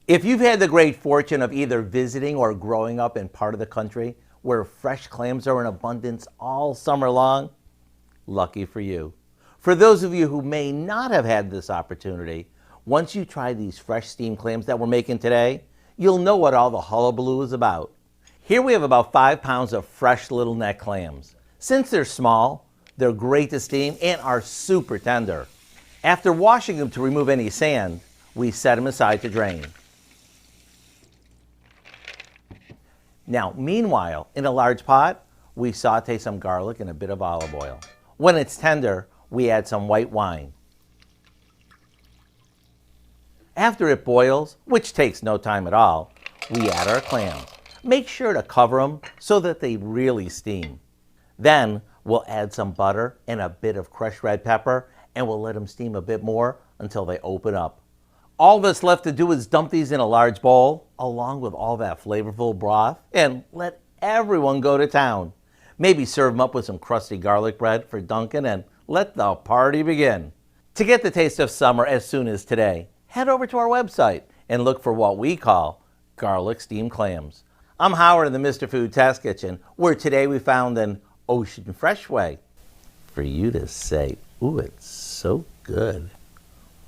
If you've had the great fortune of either visiting or growing up in part of the country where fresh clams are in abundance all summer long, lucky for you. For those of you who may not have had this opportunity, once you try these fresh steamed clams that we're making today, you'll know what all the hullabaloo is about. Here we have about 5 pounds of fresh little neck clams. Since they're small, they're great to steam and are super tender. After washing them to remove any sand, we set them aside to drain. Now, meanwhile, in a large pot, we saute some garlic and a bit of olive oil. When it's tender, we add some white wine. After it boils, which takes no time at all, we add our clams. Make sure to cover them so that they really steam. Then we'll add some butter and a bit of crushed red pepper, and we'll let them steam a bit more until they open up. All that's left to do is dump these in a large bowl, along with all that flavorful broth, and let everyone go to town. Maybe serve them up with some crusty garlic bread for dunking and let the party begin. To get the taste of summer as soon as today, head over to our website and look for what we call garlic steamed clams. I'm Howard in the Mr. Food Test Kitchen, where today we found an ocean fresh way for you to say, ooh, it's so good.